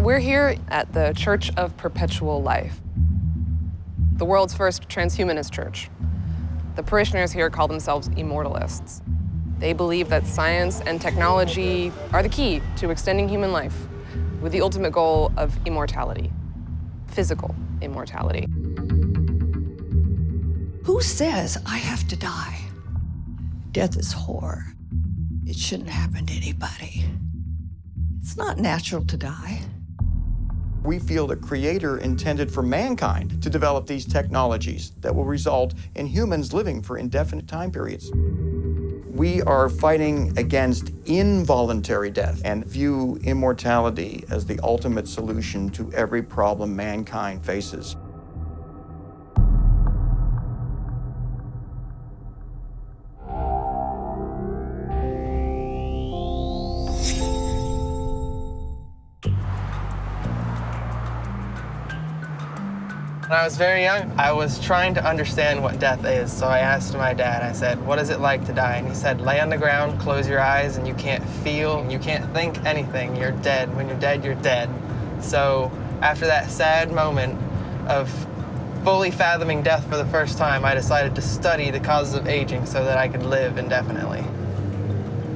We're here at the Church of Perpetual Life, the world's first transhumanist church. The parishioners here call themselves immortalists. They believe that science and technology are the key to extending human life with the ultimate goal of immortality, physical immortality. Who says I have to die? Death is horror. It shouldn't happen to anybody. It's not natural to die. We feel the Creator intended for mankind to develop these technologies that will result in humans living for indefinite time periods. We are fighting against involuntary death and view immortality as the ultimate solution to every problem mankind faces. When I was very young, I was trying to understand what death is, so I asked my dad, I said, what is it like to die? And he said, lay on the ground, close your eyes, and you can't feel, you can't think anything. You're dead. When you're dead, you're dead. So after that sad moment of fully fathoming death for the first time, I decided to study the causes of aging so that I could live indefinitely.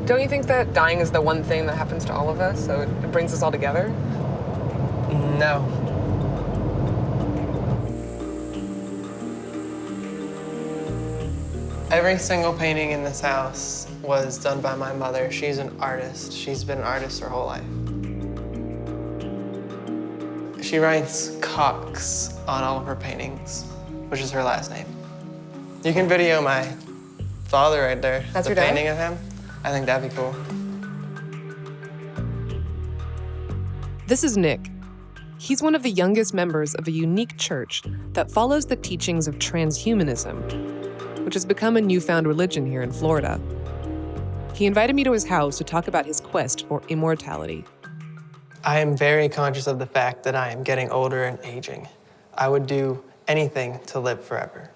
Don't you think that dying is the one thing that happens to all of us, so it brings us all together? No. Every single painting in this house was done by my mother. She's an artist. She's been an artist her whole life. She writes Cox on all of her paintings, which is her last name. You can video my father right there. That's the your dad? painting of him. I think that'd be cool. This is Nick. He's one of the youngest members of a unique church that follows the teachings of transhumanism, which has become a newfound religion here in Florida. He invited me to his house to talk about his quest for immortality. I am very conscious of the fact that I am getting older and aging. I would do anything to live forever.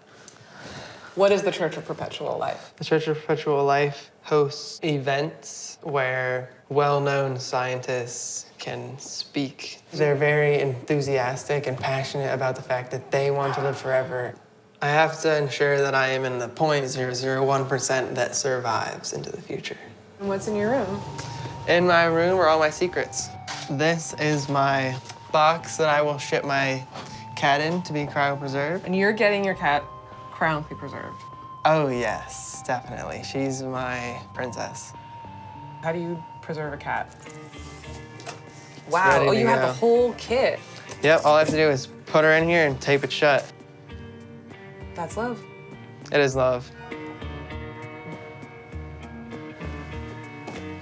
What is the Church of Perpetual Life? The Church of Perpetual Life hosts events where well-known scientists can speak. They're very enthusiastic and passionate about the fact that they want to live forever. I have to ensure that I am in the 0.001% that survives into the future. And what's in your room? In my room are all my secrets. This is my box that I will ship my cat in to be cryopreserved. And you're getting your cat cryonically preserved. Oh yes, definitely. She's my princess. How do you preserve a cat? It's Wow, ready oh, to you have go. the whole kit. Yep, all I have to do is put her in here and tape it shut. That's love. It is love.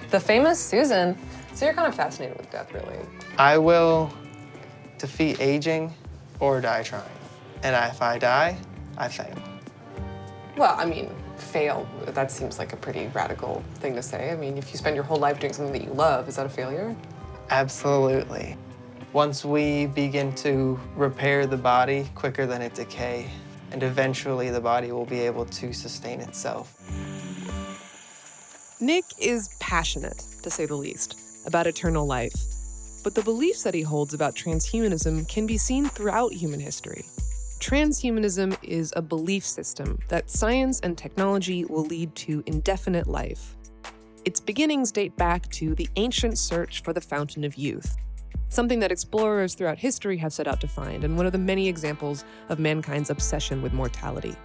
The famous Susan. So you're kind of fascinated with death, really. I will defeat aging or die trying. And if I die, I fail. Well, I mean, fail, that seems like a pretty radical thing to say. I mean, if you spend your whole life doing something that you love, is that a failure? Absolutely. Once we begin to repair the body quicker than it decays, and eventually the body will be able to sustain itself. Nick is passionate, to say the least, about eternal life. But the beliefs that he holds about transhumanism can be seen throughout human history. Transhumanism is a belief system that science and technology will lead to indefinite life. Its beginnings date back to the ancient search for the fountain of youth, something that explorers throughout history have set out to find, and one of the many examples of mankind's obsession with mortality.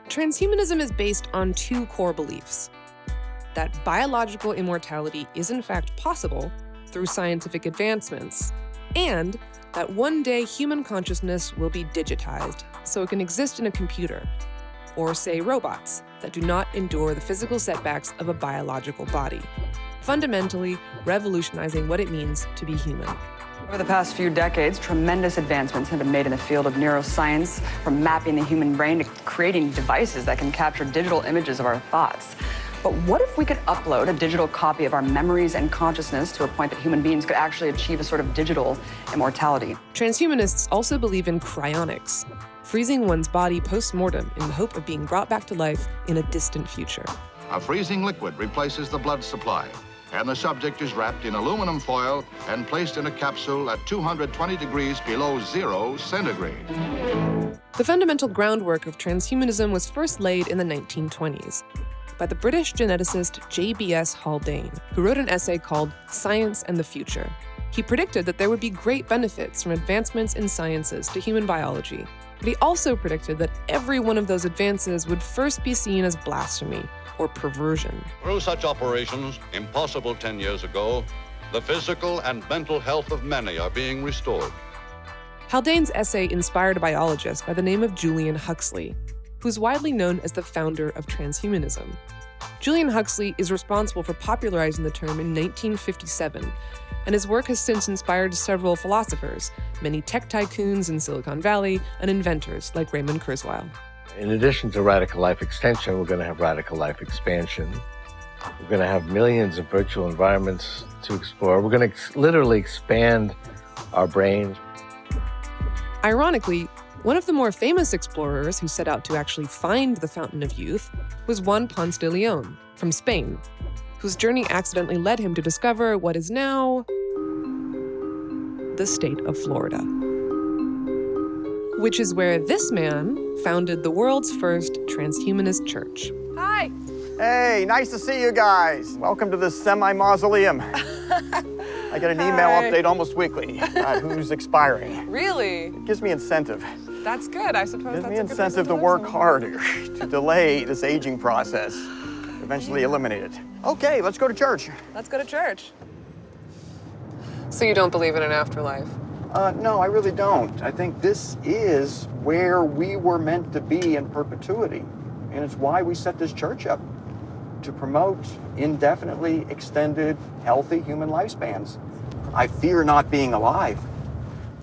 Transhumanism is based on two core beliefs: that biological immortality is in fact possible through scientific advancements, and that one day human consciousness will be digitized so it can exist in a computer, or say robots, that do not endure the physical setbacks of a biological body, fundamentally revolutionizing what it means to be human. Over the past few decades, tremendous advancements have been made in the field of neuroscience, from mapping the human brain to creating devices that can capture digital images of our thoughts. But what if we could upload a digital copy of our memories and consciousness to a point that human beings could actually achieve a sort of digital immortality? Transhumanists also believe in cryonics, freezing one's body post-mortem in the hope of being brought back to life in a distant future. A freezing liquid replaces the blood supply, and the subject is wrapped in aluminum foil and placed in a capsule at 220 degrees below 0 centigrade. The fundamental groundwork of transhumanism was first laid in the 1920s by the British geneticist J.B.S. Haldane, who wrote an essay called Science and the Future. He predicted that there would be great benefits from advancements in sciences to human biology, but he also predicted that every one of those advances would first be seen as blasphemy or perversion. Through such operations, impossible 10 years ago, the physical and mental health of many are being restored. Haldane's essay inspired a biologist by the name of Julian Huxley, who's widely known as the founder of transhumanism. Julian Huxley is responsible for popularizing the term in 1957, and his work has since inspired several philosophers, many tech tycoons in Silicon Valley, and inventors like Raymond Kurzweil. In addition to radical life extension, we're going to have radical life expansion. We're going to have millions of virtual environments to explore. We're going to literally expand our brains. Ironically, one of the more famous explorers who set out to actually find the Fountain of Youth was Juan Ponce de Leon from Spain, whose journey accidentally led him to discover what is now the state of Florida, which is where this man founded the world's first transhumanist church. Hi. Hey, nice to see you guys. Welcome to the semi-mausoleum. I get an email update almost weekly about who's expiring. Really? It gives me incentive. That's good, I suppose. Gives me incentive to work harder, to delay this aging process, eventually eliminate it. Okay, let's go to church. Let's go to church. So you don't believe in an afterlife? No, I really don't. I think this is where we were meant to be in perpetuity. And it's why we set this church up, to promote indefinitely extended, healthy human lifespans. I fear not being alive.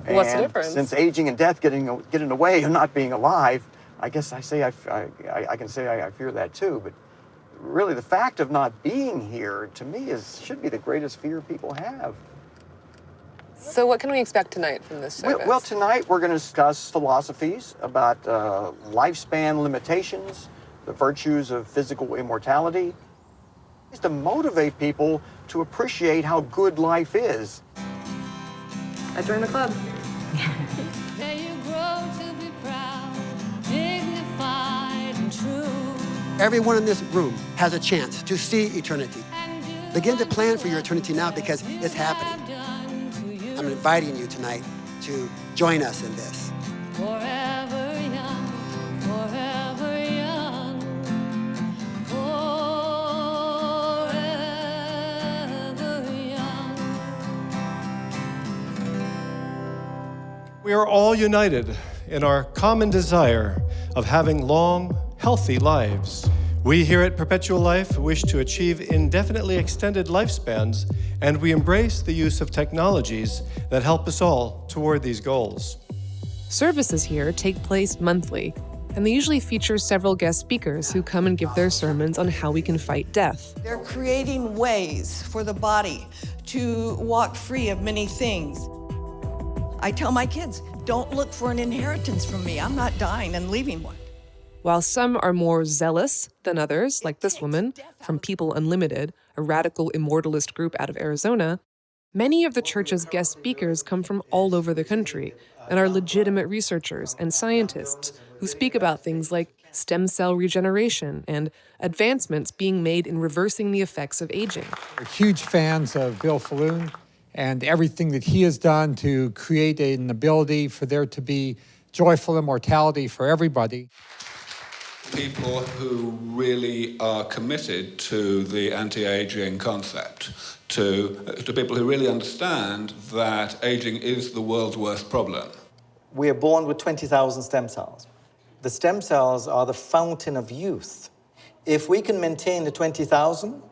What's the difference? Since aging and death get in the way of not being alive, I guess I can say I fear that too. But really, the fact of not being here, to me, should be the greatest fear people have. So what can we expect tonight from this service? Well, tonight we're going to discuss philosophies about lifespan limitations, the virtues of physical immortality, is to motivate people to appreciate how good life is. I joined the club. May you grow to be proud, dignified and true. Everyone in this room has a chance to see eternity. Begin to plan for your eternity now because it's happening. I'm inviting you tonight to join us in this. Forever young, forever young, forever young. We are all united in our common desire of having long, healthy lives. We here at Perpetual Life wish to achieve indefinitely extended lifespans, and we embrace the use of technologies that help us all toward these goals. Services here take place monthly, and they usually feature several guest speakers who come and give their sermons on how we can fight death. They're creating ways for the body to walk free of many things. I tell my kids, don't look for an inheritance from me. I'm not dying and leaving one. While some are more zealous than others, like this woman from People Unlimited, a radical immortalist group out of Arizona, many of the church's guest speakers come from all over the country and are legitimate researchers and scientists who speak about things like stem cell regeneration and advancements being made in reversing the effects of aging. We're huge fans of Bill Faloon and everything that he has done to create an ability for there to be joyful immortality for everybody. People who really are committed to the anti-aging concept, to people who really understand that aging is the world's worst problem. We are born with 20,000 stem cells. The stem cells are the fountain of youth. If we can maintain the 20,000,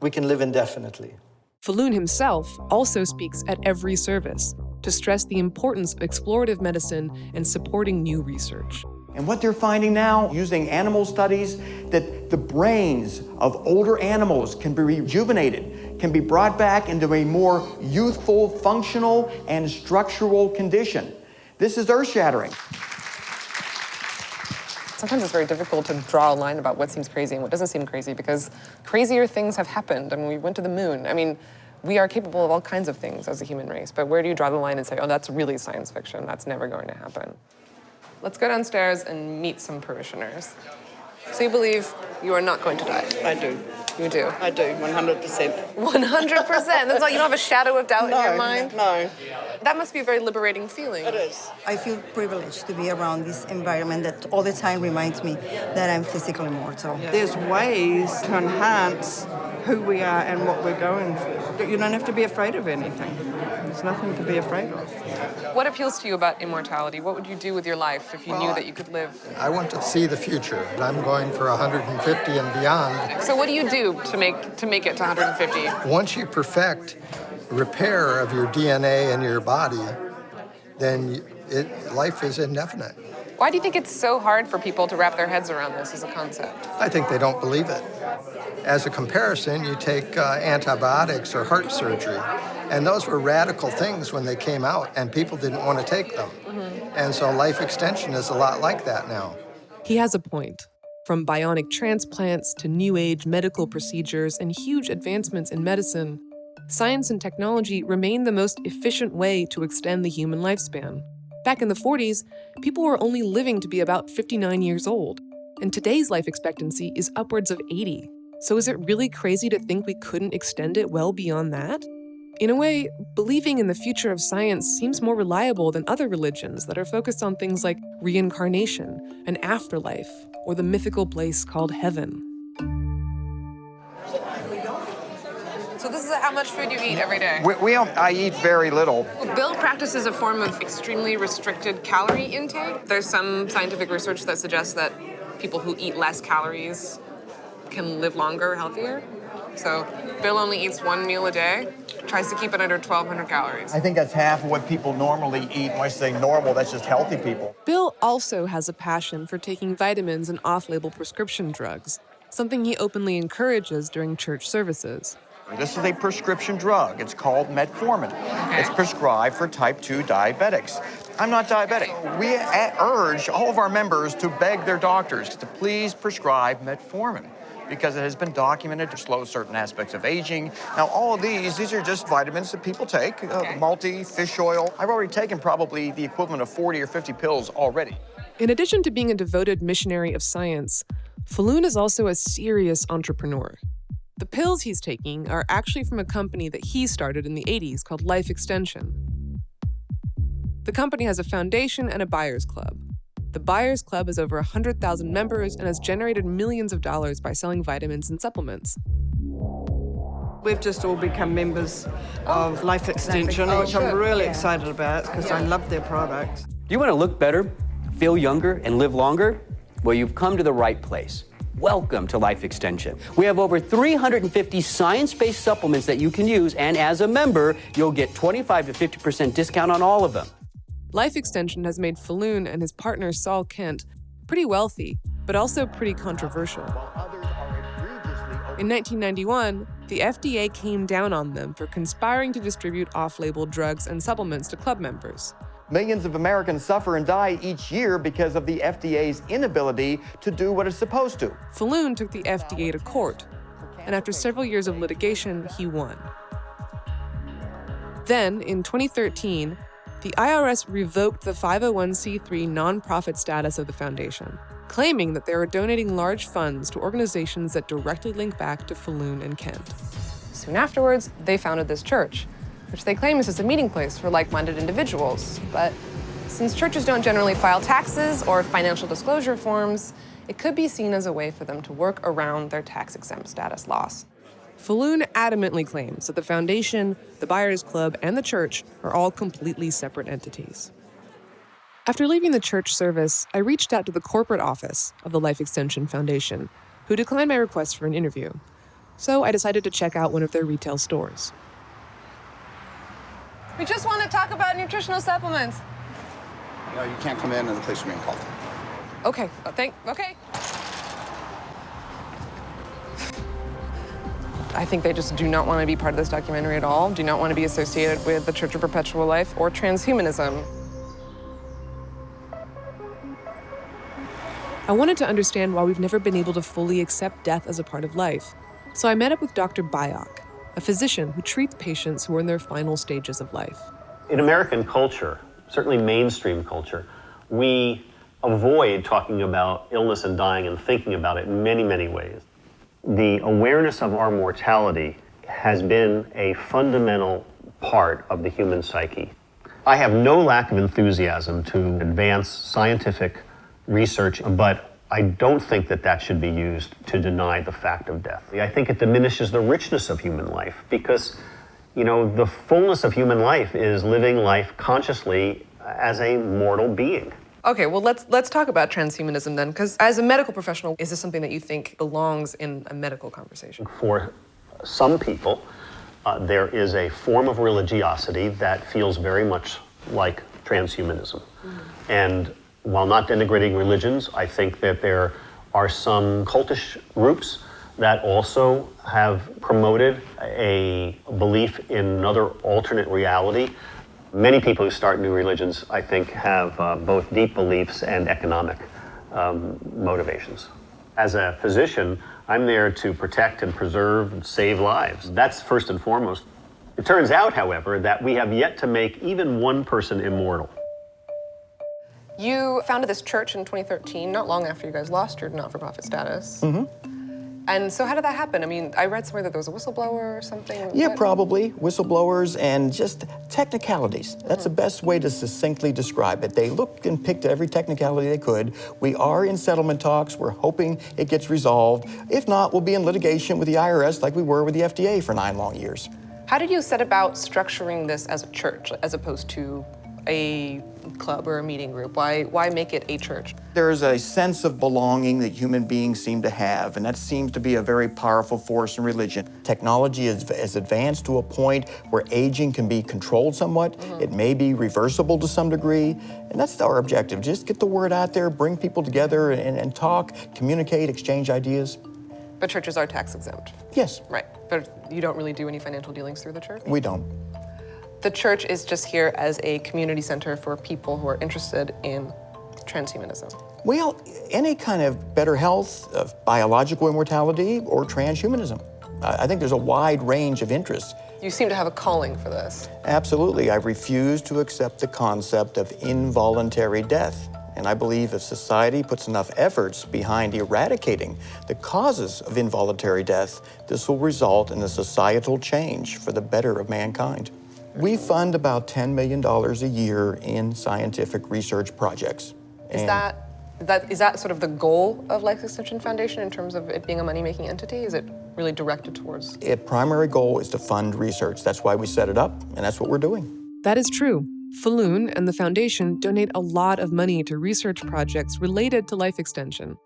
we can live indefinitely. Faloon himself also speaks at every service to stress the importance of explorative medicine and supporting new research. And what they're finding now, using animal studies, that the brains of older animals can be rejuvenated, can be brought back into a more youthful, functional, and structural condition. This is earth-shattering. sometimes it's very difficult to draw a line about what seems crazy and what doesn't seem crazy because crazier things have happened. I mean, we went to the moon. I mean, we are capable of all kinds of things as a human race, but where do you draw the line and say, oh, that's really science fiction, that's never going to happen? Let's go downstairs and meet some parishioners. So you believe you are not going to die? I do. You do? I do, 100%. 100%? That's all, you don't have a shadow of doubt in your mind? No. That must be a very liberating feeling. It is. I feel privileged to be around this environment that all the time reminds me that I'm physically mortal. There's ways to enhance who we are and what we're going for. You don't have to be afraid of anything. There's nothing to be afraid of. What appeals to you about immortality? What would you do with your life if you knew that you could live? I want to see the future. I'm going for 150 and beyond. So what do you do to make it to 150? Once you perfect repair of your DNA and your body, then life is indefinite. Why do you think it's so hard for people to wrap their heads around this as a concept? I think they don't believe it. As a comparison, you take antibiotics or heart surgery, and those were radical things when they came out, and people didn't want to take them. And so life extension is a lot like that now. He has a point. From bionic transplants to new age medical procedures and huge advancements in medicine, science and technology remain the most efficient way to extend the human lifespan. Back in the 40s, people were only living to be about 59 years old, and today's life expectancy is upwards of 80. So is it really crazy to think we couldn't extend it well beyond that? In a way, believing in the future of science seems more reliable than other religions that are focused on things like reincarnation, an afterlife, or the mythical place called heaven. So this is how much food you eat every day? I eat very little. Bill practices a form of extremely restricted calorie intake. There's some scientific research that suggests that people who eat less calories can live longer, healthier. So Bill only eats one meal a day, tries to keep it under 1,200 calories. I think that's half of what people normally eat. When I say normal, that's just healthy people. Bill also has a passion for taking vitamins and off-label prescription drugs, something he openly encourages during church services. This is a prescription drug. It's called metformin. It's prescribed for type 2 diabetics. I'm not diabetic. We urge all of our members to beg their doctors to please prescribe metformin because it has been documented to slow certain aspects of aging. Now, all of these are just vitamins that people take, multi, fish oil. I've already taken probably the equivalent of 40 or 50 pills already. In addition to being a devoted missionary of science, Falun is also a serious entrepreneur. The pills he's taking are actually from a company that he started in the 80s called Life Extension. The company has a foundation and a buyer's club. The buyer's club has over 100,000 members and has generated millions of dollars by selling vitamins and supplements. We've just all become members of Life Extension, which I'm really excited about because I love their products. Do you want to look better, feel younger, and live longer? Well, you've come to the right place. Welcome to Life Extension. We have over 350 science-based supplements that you can use, and as a member, you'll get 25 to 50% discount on all of them. Life Extension has made Falun and his partner Saul Kent pretty wealthy, but also pretty controversial. In 1991, the FDA came down on them for conspiring to distribute off-label drugs and supplements to club members. Millions of Americans suffer and die each year because of the FDA's inability to do what it's supposed to. Falun took the FDA to court, and after several years of litigation, he won. Then, in 2013, the IRS revoked the 501c3 nonprofit status of the foundation, claiming that they were donating large funds to organizations that directly link back to Falun and Kent. Soon afterwards, they founded this church, which they claim is just a meeting place for like-minded individuals. But since churches don't generally file taxes or financial disclosure forms, it could be seen as a way for them to work around their tax-exempt status laws. Falun adamantly claims that the foundation, the Buyers Club, and the church are all completely separate entities. After leaving the church service, I reached out to the corporate office of the Life Extension Foundation, who declined my request for an interview. So I decided to check out one of their retail stores. We just want to talk about nutritional supplements. No, you can't come in and the place is being called. Okay, okay. I think they just do not want to be part of this documentary at all, do not want to be associated with the Church of Perpetual Life or transhumanism. I wanted to understand why we've never been able to fully accept death as a part of life. So I met up with Dr. Bayok, a physician who treats patients who are in their final stages of life. In American culture, certainly mainstream culture, we avoid talking about illness and dying and thinking about it in many, many ways. The awareness of our mortality has been a fundamental part of the human psyche. I have no lack of enthusiasm to advance scientific research, but I don't think that that should be used to deny the fact of death. I think it diminishes the richness of human life because, you know, the fullness of human life is living life consciously as a mortal being. Okay, well, let's talk about transhumanism then, because as a medical professional, is this something that you think belongs in a medical conversation? For some people, there is a form of religiosity that feels very much like transhumanism. And while not denigrating religions, I think that there are some cultish groups that also have promoted a belief in another alternate reality. Many people who start new religions, I think, have both deep beliefs and economic motivations. As a physician, I'm there to protect and preserve and save lives. That's first and foremost. It turns out, however, that we have yet to make even one person immortal. You founded this church in 2013, not long after you guys lost your not-for-profit status. And so how did that happen? I mean, I read somewhere that there was a whistleblower or something. Yeah, probably. Whistleblowers and just technicalities. That's the best way to succinctly describe it. They looked and picked every technicality they could. We are in settlement talks. We're hoping it gets resolved. If not, we'll be in litigation with the IRS like we were with the FDA for 9 long years. How did you set about structuring this as a church as opposed to a club or a meeting group? Why make it a church? There's a sense of belonging that human beings seem to have, and that seems to be a very powerful force in religion. Technology is advanced to a point where aging can be controlled somewhat. It may be reversible to some degree, and that's our objective. Just get the word out there, bring people together and talk, communicate, exchange ideas. But churches are tax exempt. Yes. Right, but you don't really do any financial dealings through the church? We don't. The church is just here as a community center for people who are interested in transhumanism. Well, any kind of better health, biological immortality, or transhumanism. I think there's a wide range of interests. You seem to have a calling for this. Absolutely. I refuse to accept the concept of involuntary death. And I believe if society puts enough efforts behind eradicating the causes of involuntary death, this will result in a societal change for the better of mankind. We fund about $10 million a year in scientific research projects. Is that sort of the goal of Life Extension Foundation in terms of it being a money-making entity? Is it really directed towards? Its primary goal is to fund research. That's why we set it up, and that's what we're doing. That is true. Faloon and the foundation donate a lot of money to research projects related to life extension,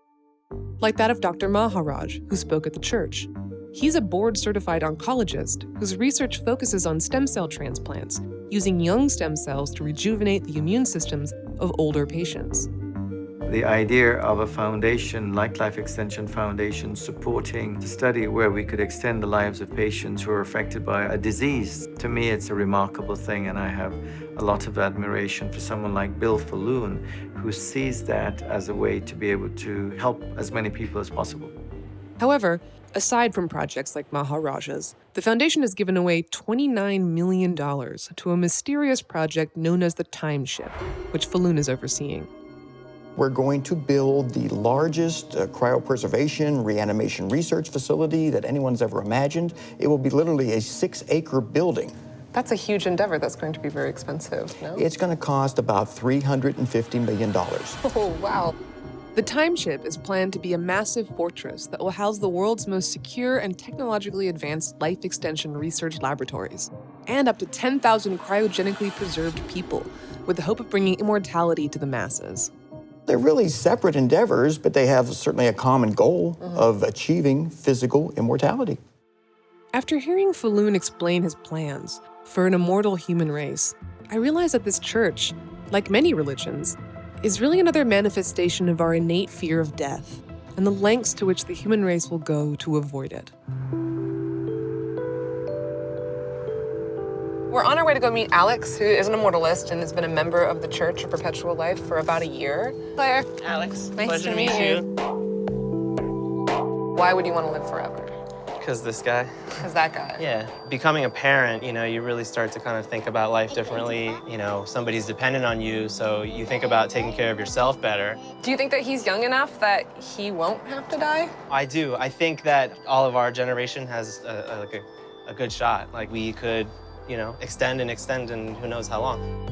like that of Dr. Maharaj, who spoke at the church. He's a board-certified oncologist whose research focuses on stem cell transplants, using young stem cells to rejuvenate the immune systems of older patients. The idea of a foundation like Life Extension Foundation supporting the study where we could extend the lives of patients who are affected by a disease, to me it's a remarkable thing, and I have a lot of admiration for someone like Bill Faloon, who sees that as a way to be able to help as many people as possible. However, aside from projects like Maharaja's, the foundation has given away $29 million to a mysterious project known as the Timeship, which Faloon is overseeing. We're going to build the largest cryopreservation reanimation research facility that anyone's ever imagined. It will be literally a 6-acre building. That's a huge endeavor that's going to be very expensive, no? It's going to cost about $350 million. Oh, wow. The Timeship is planned to be a massive fortress that will house the world's most secure and technologically advanced life extension research laboratories, and up to 10,000 cryogenically preserved people, with the hope of bringing immortality to the masses. They're really separate endeavors, but they have certainly a common goal of achieving physical immortality. After hearing Faloon explain his plans for an immortal human race, I realized that this church, like many religions, is really another manifestation of our innate fear of death and the lengths to which the human race will go to avoid it. We're on our way to go meet Alex, who is an immortalist and has been a member of the Church of Perpetual Life for about a year. Claire. Alex. Nice to meet you. Why would you want to live forever? Because this guy. Because that guy. Yeah. Becoming a parent, you know, you really start to kind of think about life differently. You know, somebody's dependent on you, so you think about taking care of yourself better. Do you think that he's young enough that he won't have to die? I do. I think that all of our generation has a good shot. Like, we could, you know, extend and who knows how long.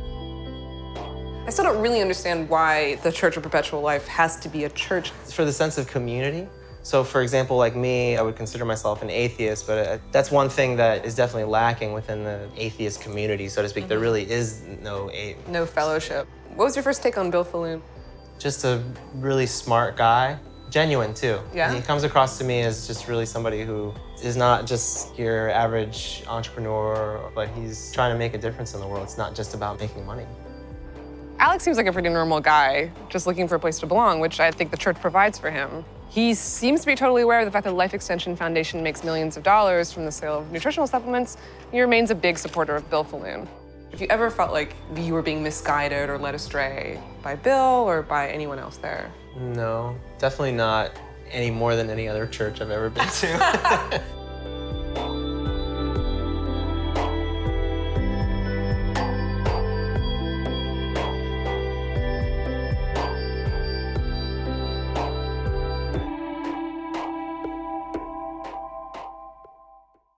I still don't really understand why the Church of Perpetual Life has to be a church. It's for the sense of community. So, for example, like me, I would consider myself an atheist, but that's one thing that is definitely lacking within the atheist community, so to speak. There really is no fellowship. What was your first take on Bill Falloon? Just a really smart guy, genuine too. Yeah? He comes across to me as just really somebody who is not just your average entrepreneur, but he's trying to make a difference in the world. It's not just about making money. Alex seems like a pretty normal guy, just looking for a place to belong, which I think the church provides for him. He seems to be totally aware of the fact that the Life Extension Foundation makes millions of dollars from the sale of nutritional supplements. He remains a big supporter of Bill Falloon. If you ever felt like you were being misguided or led astray by Bill or by anyone else there? No, definitely not any more than any other church I've ever been to.